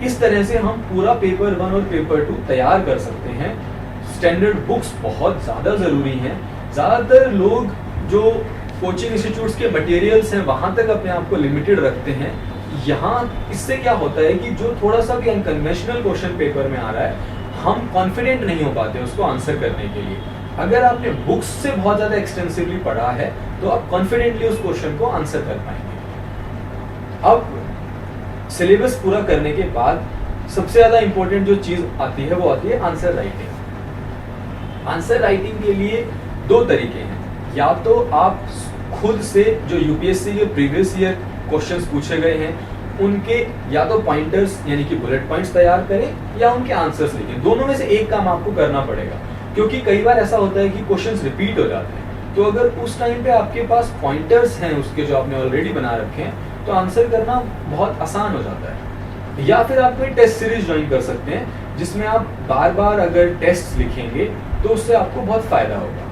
इस तरह से हम पूरा पेपर 1 और पेपर 2 तैयार कर सकते हैं। स्टैंडर्ड बुक्स बहुत ज़्यादा ज़रूरी हैं। ज़्यादातर लोग जो कोचिंग इंस्टीट्यूट्स के मटेरियल्स हैं वहाँ तक अपने आप को लिमिटेड रखते हैं। यहाँ इससे क्या होता है कि जो थोड़ा सा भी अनकन्वेंशनल क्वेश्चन पेपर में आ रहा है, हम कॉन्फिडेंट नहीं हो पाते उसको आंसर करने के लिए। अगर आपने बुक्स से बहुत ज़्यादा एक्सटेंसिवली पढ़ा है तो आप कॉन्फिडेंटली उस क्वेश्चन को आंसर कर पाएंगे। अब सिलेबस पूरा करने के बाद सबसे ज़्यादा इंपॉर्टेंट जो चीज़ आती है वो आती है आंसर राइटिंग। आंसर राइटिंग के लिए 2 तरीके हैं। या तो आप खुद से जो यूपीएससी के प्रीवियस ईयर क्वेश्चंस पूछे गए हैं उनके या तो पॉइंटर्स यानी कि बुलेट पॉइंट्स तैयार करें या उनके आंसर्स लिखें। दोनों में से एक काम आपको करना पड़ेगा, क्योंकि कई बार ऐसा होता है कि क्वेश्चंस रिपीट हो जाते हैं। तो अगर उस टाइम पे आपके पास पॉइंटर्स हैं उसके जो आपने ऑलरेडी बना रखे हैं तो आंसर करना बहुत आसान हो जाता है। या फिर आप कोई टेस्ट सीरीज ज्वाइन कर सकते हैं जिसमें आप बार बार अगर टेस्ट लिखेंगे तो उससे आपको बहुत फायदा होगा।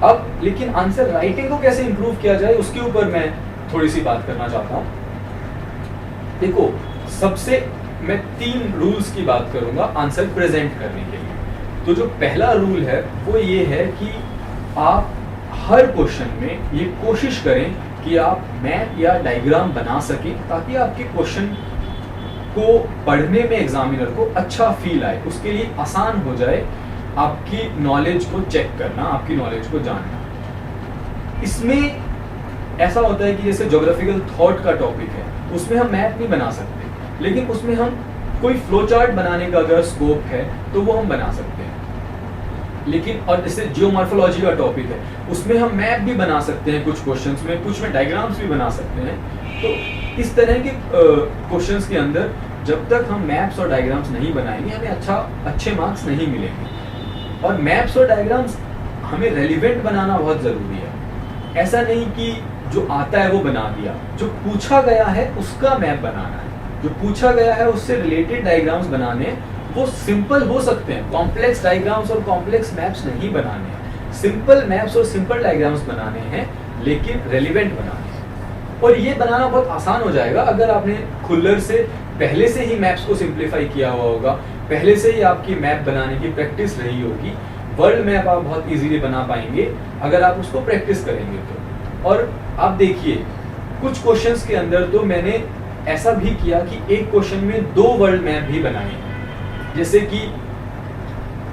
अब लेकिन आंसर राइटिंग को कैसे इंप्रूव किया जाए उसके ऊपर मैं थोड़ी सी बात करना चाहता हूं। देखो, सबसे मैं 3 रूल्स की बात करूंगा आंसर प्रेजेंट करने के लिए। तो जो पहला रूल है वो ये है कि आप हर क्वेश्चन में ये कोशिश करें कि आप मैप या डायग्राम बना सकें, ताकि आपके क्वेश्चन को पढ़ने में एग्जामिनर को अच्छा फील आए, उसके लिए आसान हो जाए आपकी नॉलेज को चेक करना, आपकी नॉलेज को जानना। इसमें ऐसा होता है कि जैसे ज्योग्राफिकल थॉट का टॉपिक है, उसमें हम मैप नहीं बना सकते, लेकिन उसमें हम कोई फ्लो चार्ट बनाने का अगर स्कोप है तो वो हम बना सकते हैं। लेकिन और जैसे जियोमॉर्फोलॉजी का टॉपिक है, उसमें हम मैप भी बना सकते हैं कुछ क्वेश्चंस में, कुछ में डायग्राम्स भी बना सकते हैं। तो इस तरह के क्वेश्चंस के अंदर जब तक हम मैप्स और डायग्राम्स नहीं बनाएंगे, हमें अच्छे मार्क्स नहीं मिलेंगे। और मैप्स और डायग्राम्स हमें रेलिवेंट बनाना बहुत ज़रूरी है। ऐसा नहीं कि जो आता है वो बना दिया, जो पूछा गया है उसका मैप बनाना है, जो पूछा गया है उससे रिलेटेड डायग्राम्स बनाने। वो सिंपल हो सकते हैं, कॉम्प्लेक्स डायग्राम्स और कॉम्प्लेक्स मैप्स नहीं बनाने हैं, सिंपल मैप्स और सिंपल डायग्राम्स बनाने हैं, लेकिन रेलिवेंट बनाने हैं। और ये बनाना बहुत आसान हो जाएगा अगर आपने खुल्लर से पहले से ही मैप्स को सिंप्लीफाई किया हुआ होगा, पहले से ही आपकी मैप बनाने की प्रैक्टिस रही होगी। वर्ल्ड मैप आप बहुत इजीली बना पाएंगे अगर आप उसको प्रैक्टिस करेंगे तो। और आप देखिए, कुछ क्वेश्चंस के अंदर तो मैंने ऐसा भी किया कि एक क्वेश्चन में 2 वर्ल्ड मैप भी बनाए हैं। जैसे कि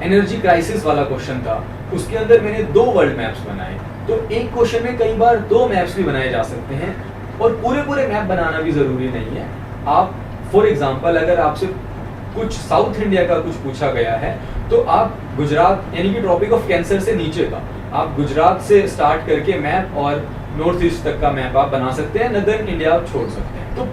एनर्जी क्राइसिस वाला क्वेश्चन था, उसके अंदर मैंने 2 वर्ल्ड मैप्स बनाए। तो एक क्वेश्चन में कई बार 2 मैप्स भी बनाए जा सकते हैं, और पूरे मैप बनाना भी जरूरी नहीं है। आप फॉर एग्जांपल अगर आपसे कुछ साउथ इंडिया का कुछ पूछा गया है, तो आप गुजरात यानी कि ट्रॉपिक ऑफ कैंसर से नीचे का, आप गुजरात से स्टार्ट करके मैप और नॉर्थ ईस्ट तक का मैप आप बना सकते हैं, नदर्न इंडिया आप छोड़ सकते हैं। तो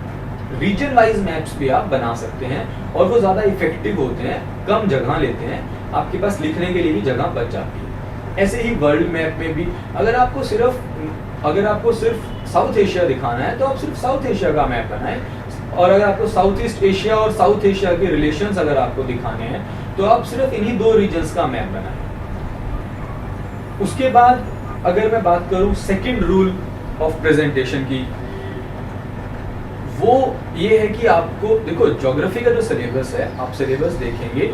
रीजन वाइज मैप्स भी आप बना सकते हैं, और वो ज़्यादा इफेक्टिव होते हैं, कम जगह लेते हैं, आपके पास लिखने के लिए भी जगह बच जाती है। ऐसे ही वर्ल्ड मैप में भी अगर आपको सिर्फ साउथ एशिया दिखाना है तो आप सिर्फ साउथ एशिया का मैप बनाएं, और अगर आपको साउथ ईस्ट एशिया और साउथ एशिया के रिलेशंस अगर आपको दिखाने हैं तो आप सिर्फ इन्हीं 2 रीजन्स का मैप बनाएं। उसके बाद अगर मैं बात करूं सेकंड रूल ऑफ प्रेजेंटेशन की, वो ये है कि आपको देखो, ज्योग्राफी का जो सिलेबस है, आप सिलेबस देखेंगे,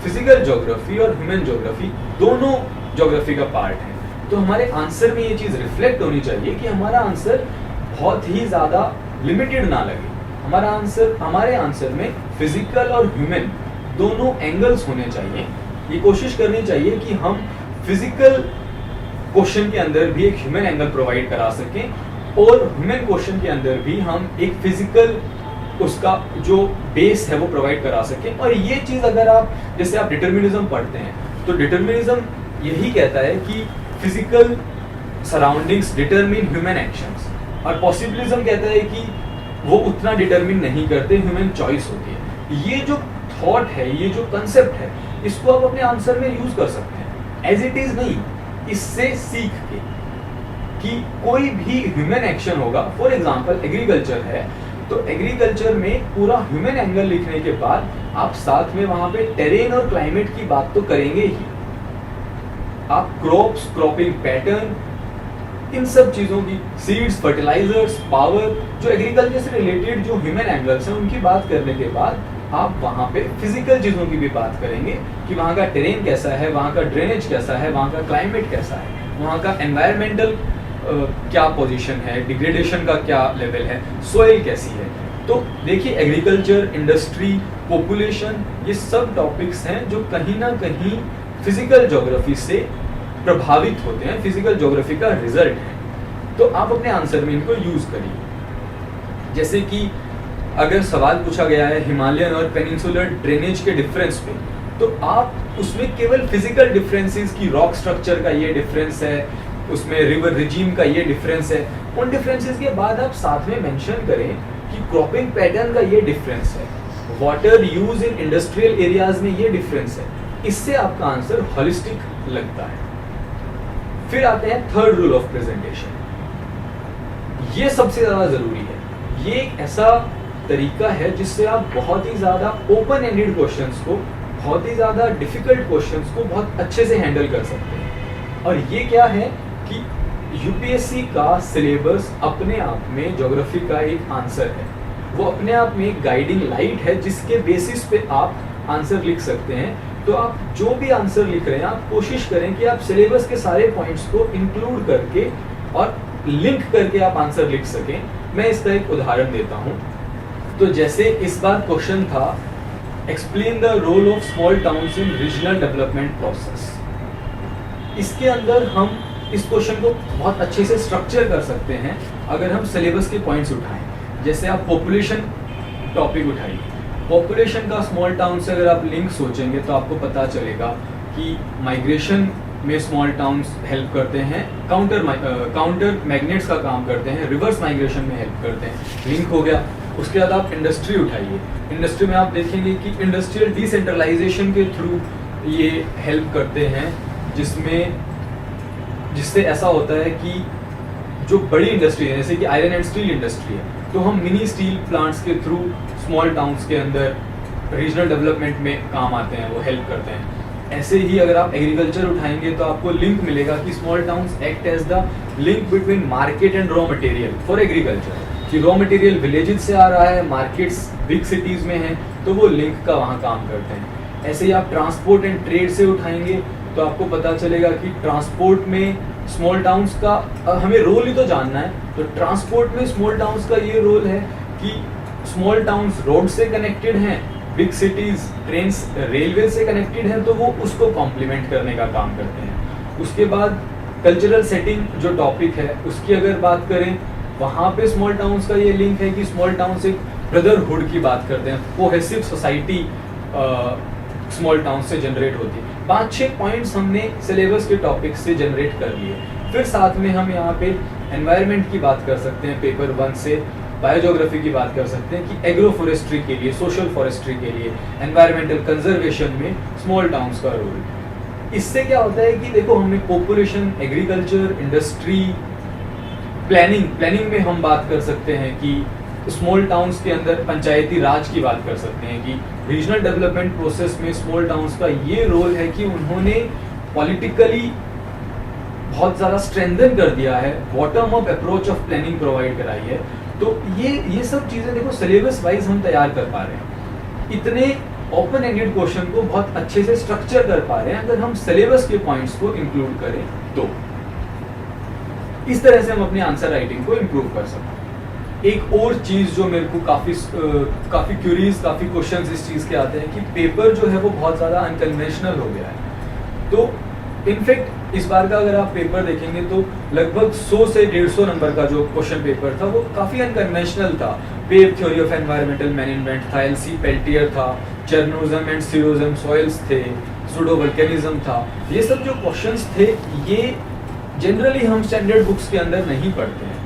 फिजिकल ज्योग्राफी और ह्यूमन ज्योग्राफी दोनों ज्योग्राफी का पार्ट है। तो हमारे आंसर में ये चीज़ रिफ्लेक्ट होनी चाहिए कि हमारा आंसर बहुत ही ज़्यादा लिमिटेड ना लगे। हमारे आंसर में फिजिकल और ह्यूमन दोनों एंगल्स होने चाहिए। ये कोशिश करनी चाहिए कि हम फिजिकल क्वेश्चन के अंदर भी एक ह्यूमन एंगल प्रोवाइड करा सकें, और ह्यूमन क्वेश्चन के अंदर भी हम एक फिजिकल उसका जो बेस है वो प्रोवाइड करा सकें। और ये चीज़ अगर आप जैसे आप डिटर्मिनिज्म पढ़ते हैं, तो डिटर्मिनिज्म यही कहता है कि physical surroundings determine human actions, और पॉसिबिलिज्म कहता है कि वो उतना डिटरमिन नहीं करते, ह्यूमन चॉइस होती है। ये जो थॉट है, ये जो कंसेप्ट है, इसको आप अपने आंसर में यूज कर सकते हैं, एज इट इज नहीं, इससे सीख के कि कोई भी ह्यूमन एक्शन होगा। फॉर एग्जांपल एग्रीकल्चर है, तो एग्रीकल्चर में पूरा ह्यूमन एंगल लिखने के बाद आप साथ में वहां पे टेरेन और क्लाइमेट की बात तो करेंगे ही। आप क्रॉप्स, क्रॉपिंग पैटर्न, इन सब चीजों की, सीड्स, फर्टिलाइजर्स, पावर, जो एग्रीकल्चर से रिलेटेड जो ह्यूमन एंगल्स हैं उनकी बात करने के बाद आप वहाँ पे फिजिकल चीज़ों की भी बात करेंगे कि वहाँ का टेरेन कैसा है, वहाँ का ड्रेनेज कैसा है, वहाँ का क्लाइमेट कैसा है, वहाँ का एनवायरमेंटल क्या पोजीशन है, डिग्रेडेशन का क्या लेवल है, सोइल कैसी है। तो देखिए, एग्रीकल्चर, इंडस्ट्री, पॉपुलेशन, ये सब टॉपिक्स हैं जो कहीं ना कहीं फिजिकल ज्योग्राफी से प्रभावित होते हैं, फिजिकल ज्योग्राफी का रिजल्ट है। तो आप अपने आंसर में इनको यूज करिए। जैसे कि अगर सवाल पूछा गया है हिमालयन और पेनिनसुलर ड्रेनेज के डिफरेंस पे, तो आप उसमें केवल फिजिकल डिफरेंसेस की, रॉक स्ट्रक्चर का ये डिफरेंस है, उसमें रिवर रिजीम का ये डिफरेंस है, उन डिफरेंसेस के बाद आप साथ में मेंशन करें कि क्रॉपिंग पैटर्न का ये डिफरेंस है, water use in industrial areas में ये डिफरेंस है। इससे आपका आंसर होलिस्टिक लगता है। फिर आते हैं थर्ड रूल ऑफ प्रेजेंटेशन। ये सबसे ज्यादा जरूरी है। ये एक ऐसा तरीका है जिससे आप बहुत ही ज़्यादा ओपन एंडेड क्वेश्चंस को, बहुत ही ज़्यादा डिफिकल्ट क्वेश्चंस को बहुत अच्छे से हैंडल कर सकते हैं। और ये क्या है कि यूपीएससी का सिलेबस अपने आप में ज्योग्राफी का एक आंसर है, वो अपने आप में एक गाइडिंग लाइट है जिसके बेसिस पे आप आंसर लिख सकते हैं। तो आप जो भी आंसर लिख रहे हैं आप कोशिश करें कि आप सिलेबस के सारे पॉइंट्स को इंक्लूड करके और लिंक करके आप आंसर लिख सकें। मैं इसका एक उदाहरण देता हूं। तो जैसे इस बार क्वेश्चन था, explain the role of small towns in regional development process. इसके अंदर हम इस क्वेश्चन को बहुत अच्छे से स्ट्रक्चर कर सकते हैं अगर हम सिलेबस के पॉइंट्स उठाएं। जैसे आप पॉपुलेशन टॉपिक उठाइए, पॉपुलेशन का स्मॉल टाउन से अगर आप लिंक सोचेंगे तो आपको पता चलेगा कि माइग्रेशन में स्मॉल टाउन्स हेल्प करते हैं, काउंटर मैग्नेट्स का काम करते हैं, रिवर्स माइग्रेशन में हेल्प करते हैं, लिंक हो गया। उसके बाद आप इंडस्ट्री उठाइए, इंडस्ट्री में आप देखेंगे कि इंडस्ट्रियल डिसेंट्रलाइजेशन के थ्रू ये हेल्प करते हैं, जिससे ऐसा होता है कि जो बड़ी इंडस्ट्री है जैसे कि आयरन एंड स्टील इंडस्ट्री है, तो हम मिनी स्टील प्लांट्स के थ्रू स्मॉल टाउन्स के अंदर रीजनल डेवलपमेंट में काम आते हैं, वो हेल्प करते हैं। ऐसे ही अगर आप एग्रीकल्चर उठाएंगे तो आपको लिंक मिलेगा कि small towns act as the link between market and raw material for agriculture, कि रॉ मटेरियल विलेजेस से आ रहा है, मार्केट्स बिग सिटीज में हैं, तो वो लिंक का वहाँ काम करते हैं। ऐसे ही आप ट्रांसपोर्ट एंड ट्रेड से उठाएंगे तो आपको पता चलेगा कि ट्रांसपोर्ट में स्मॉल टाउन्स का हमें रोल ही तो जानना है, तो ट्रांसपोर्ट में स्मॉल टाउन्स का ये रोल है कि स्मॉल टाउन्स रोड से कनेक्टेड हैं, बिग सिटीज ट्रेन रेलवे से कनेक्टेड हैं, तो वो उसको कॉम्प्लीमेंट करने का काम करते हैं। उसके बाद कल्चरल सेटिंग जो टॉपिक है उसकी अगर बात करें, वहाँ पे स्मॉल टाउन्स का ये लिंक है कि स्मॉल टाउन्स एक ब्रदरहुड की बात करते हैं, कोहेसिव सोसाइटी स्मॉल टाउन से जनरेट होती है। 5-6 पॉइंट्स हमने सिलेबस के टॉपिक से जनरेट कर लिए। फिर साथ में हम यहाँ पे एनवायरनमेंट की बात कर सकते हैं, पेपर 1 से बायोज्योग्राफी की बात कर सकते हैं कि एग्रो फॉरेस्ट्री के लिए, सोशल फॉरेस्ट्री के लिए, एनवायरमेंटल कंजर्वेशन में स्मॉल टाउन्स का रोल। इससे क्या होता है कि देखो हमने पॉपुलेशन, एग्रीकल्चर, इंडस्ट्री, प्लानिंग में हम बात कर सकते हैं कि स्मॉल टाउन्स के अंदर पंचायती राज की बात कर सकते हैं कि रीजनल डेवलपमेंट प्रोसेस में स्मॉल टाउन्स का ये रोल है कि उन्होंने पॉलिटिकली बहुत ज़्यादा स्ट्रेंथन कर दिया है, bottom up approach of planning provide कराई है। तो ये सब चीज़ें देखो सिलेबस वाइज हम तैयार कर पा रहे हैं, इतने ओपन एंडेड क्वेश्चन को बहुत अच्छे से स्ट्रक्चर कर पा रहे हैं अगर हम सिलेबस के पॉइंट्स को इंक्लूड करें तो। इस तरह से हम अपने आंसर राइटिंग को इम्प्रूव कर सकते हैं। एक और चीज़ जो मेरे को काफ़ी क्यूरीज, काफ़ी क्वेश्चंस इस चीज़ के आते हैं कि पेपर जो है वो बहुत ज़्यादा अनकन्वेंशनल हो गया है। तो इनफैक्ट इस बार का अगर आप पेपर देखेंगे तो लगभग 100 से 150 नंबर का जो क्वेश्चन पेपर था वो काफ़ी अनकन्वेंशनल था। Pave theory of environmental management था, एलसी पेल्टियर था, चेरनोजम एंड सीरोजम सॉइल्स थे, सूडो वल्केनिज्म था। ये सब जो क्वेश्चंस थे ये जनरली हम स्टैंडर्ड बुक्स के अंदर नहीं पढ़ते हैं।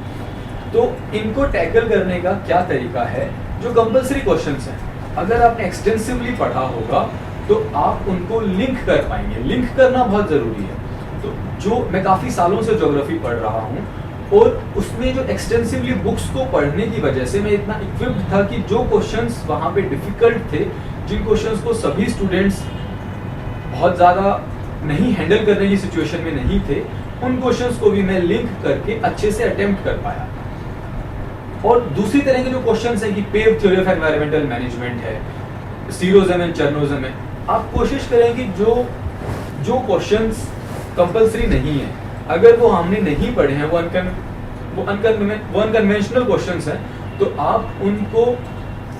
तो इनको टैकल करने का क्या तरीका है, जो कंपल्सरी क्वेश्चंस हैं अगर आपने एक्सटेंसिवली पढ़ा होगा तो आप उनको लिंक कर पाएंगे। लिंक करना बहुत ज़रूरी है। तो जो मैं काफ़ी सालों से ज्योग्राफी पढ़ रहा हूँ और उसमें जो एक्सटेंसिवली बुक्स को पढ़ने की वजह से मैं इतना इक्विप्ड था कि जो क्वेश्चंस वहाँ पे डिफ़िकल्ट थे, जिन क्वेश्चंस को सभी स्टूडेंट्स बहुत ज़्यादा नहीं हैंडल करने की सिचुएशन में नहीं थे, उन क्वेश्चंस को भी मैं लिंक करके अच्छे से अटेम्प्ट कर पाया। और दूसरी तरह के जो क्वेश्चंस हैं कि pave theory of environmental management है, सीरोजम एंड चेरनोजम है, आप कोशिश करें कि जो क्वेश्चंस कंपल्सरी नहीं है, अगर वो हमने नहीं पढ़े हैं, वो अनकन्वेंशनल क्वेश्चंस हैं, तो आप उनको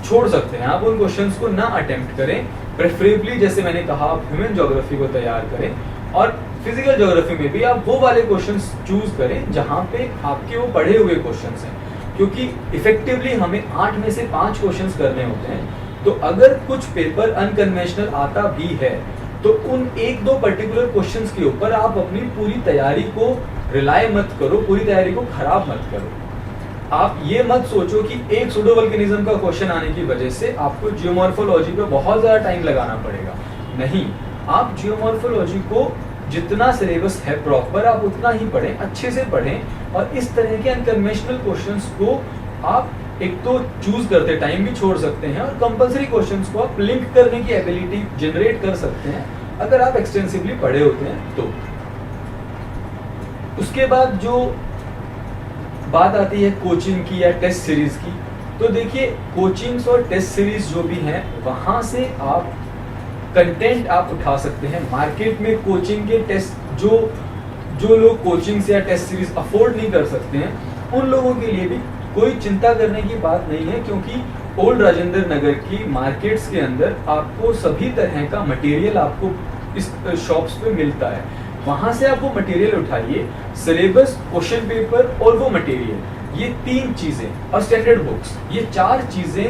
छोड़ सकते हैं। आप उन क्वेश्चंस को ना अटेम्प्ट करें। प्रेफरेबली जैसे मैंने कहा, आप ह्यूमन ज्योग्राफी को तैयार करें और फिजिकल ज्योग्राफी में भी आप वो वाले क्वेश्चंस चूज करें जहाँ पे आपके वो पढ़े हुए क्वेश्चंस हैं, क्योंकि इफेक्टिवली हमें 8 में से 5 क्वेश्चंस करने होते हैं। तो अगर कुछ पेपर अनकन्वेंशनल आता भी है तो उन 1-2 पर्टिकुलर क्वेश्चंस के ऊपर आप अपनी पूरी तैयारी को रिलाय मत करो, पूरी तैयारी को खराब मत करो। आप ये मत सोचो कि एक सूडो वल्केनिज्म का क्वेश्चन आने की वजह से आपको जियोमॉर्फोलॉजी पे बहुत ज़्यादा टाइम लगाना पड़ेगा। नहीं, आप जियोमॉर्फोलॉजी को जितना सिलेबस है प्रॉपर आप उतना ही पढ़ें, अच्छे से पढ़ें और इस तरह के अनकन्वेंशनल क्वेश्चंस को आप एक तो चूज करते टाइम भी छोड़ सकते हैं, और कंपलसरी क्वेश्चंस को आप लिंक करने की एबिलिटी जनरेट कर सकते हैं अगर आप एक्सटेंसिवली पढ़े होते हैं तो। उसके बाद जो बात आती है कोचिंग की या टेस्ट सीरीज की, तो देखिए कोचिंग्स और टेस्ट सीरीज जो भी हैं वहां से आप कंटेंट आप उठा सकते हैं। मार्केट में कोचिंग के टेस्ट जो लोग कोचिंग से या टेस्ट सीरीज अफोर्ड नहीं कर सकते हैं, उन लोगों के लिए भी कोई चिंता करने की बात नहीं है, क्योंकि ओल्ड राजेंद्र नगर की मार्केट्स के अंदर आपको सभी तरह का मटेरियल आपको इस शॉप्स पे मिलता है। वहां से आप वो मटेरियल उठाइए, सिलेबस, क्वेश्चन पेपर और वो मटेरियल, ये 3 चीजें और स्टैंडर्ड बुक्स, ये 4 चीजें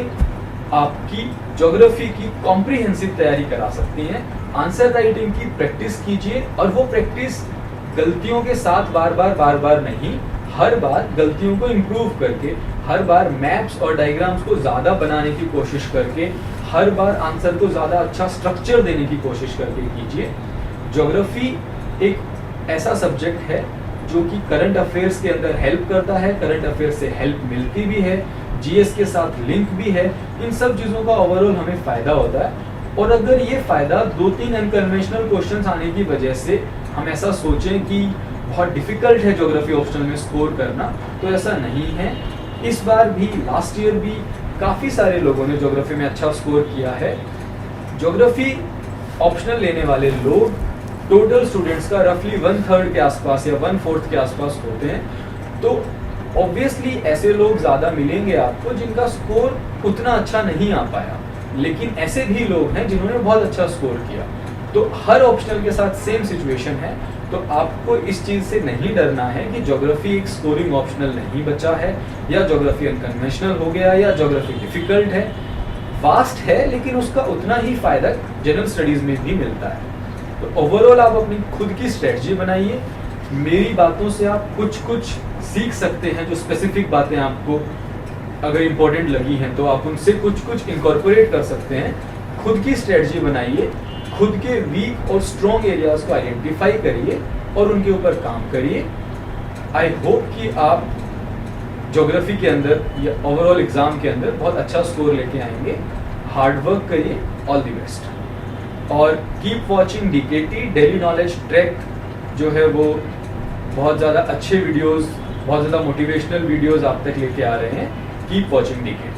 आपकी ज्योग्राफी की कॉम्प्रिहेंसिव तैयारी करा सकती हैं। आंसर राइटिंग की प्रैक्टिस कीजिए, और वो प्रैक्टिस गलतियों के साथ बार बार नहीं, हर बार गलतियों को इम्प्रूव करके, हर बार मैप्स और डायग्राम्स को ज़्यादा बनाने की कोशिश करके, हर बार आंसर को ज़्यादा अच्छा स्ट्रक्चर देने की कोशिश करके कीजिए। ज्योग्राफी एक ऐसा सब्जेक्ट है जो कि करंट अफेयर्स के अंदर हेल्प करता है, करंट अफेयर्स से हेल्प मिलती भी है, जीएस के साथ लिंक भी है। इन सब चीज़ों का ओवरऑल हमें फ़ायदा होता है। और अगर ये फ़ायदा 2-3 अनकन्वेंशनल क्वेश्चंस आने की वजह से हम ऐसा सोचें कि बहुत डिफिकल्ट है ज्योग्राफी ऑप्शनल में स्कोर करना, तो ऐसा नहीं है। इस बार भी, लास्ट ईयर भी काफ़ी सारे लोगों ने ज्योग्राफी में अच्छा स्कोर किया है। ज्योग्राफी ऑप्शनल लेने वाले लोग टोटल स्टूडेंट्स का रफली 1/3 के आसपास या 1/4 के आसपास होते हैं। तो ऑब्वियसली ऐसे लोग ज़्यादा मिलेंगे आपको जिनका स्कोर उतना अच्छा नहीं आ पाया, लेकिन ऐसे भी लोग हैं जिन्होंने बहुत अच्छा स्कोर किया। तो हर ऑप्शनल के साथ सेम सिचुएशन है। तो आपको इस चीज़ से नहीं डरना है कि ज्योग्राफी एक स्कोरिंग ऑप्शनल नहीं बचा है, या ज्योग्राफी अनकन्वेंशनल हो गया, या ज्योग्राफी डिफिकल्ट है। वास्ट है, लेकिन उसका उतना ही फायदा जनरल स्टडीज में भी मिलता है। तो ओवरऑल आप अपनी खुद की स्ट्रेटजी बनाइए। मेरी बातों से आप कुछ सीख सकते हैं, जो स्पेसिफिक बातें आपको अगर इम्पोर्टेंट लगी हैं तो आप उनसे कुछ इनकॉर्पोरेट कर सकते हैं। खुद की स्ट्रेटजी बनाइए, खुद के वीक और स्ट्रॉन्ग एरियाज को आइडेंटिफाई करिए और उनके ऊपर काम करिए। आई होप कि आप ज्योग्राफी के अंदर या ओवरऑल एग्जाम के अंदर बहुत अच्छा स्कोर लेके आएंगे। हार्ड वर्क करिए। All the best. और keep watching DKT daily knowledge track, जो है वो बहुत ज़्यादा अच्छे वीडियोस, बहुत ज़्यादा मोटिवेशनल वीडियोस आप तक लेके आ रहे हैं। Keep watching DKT.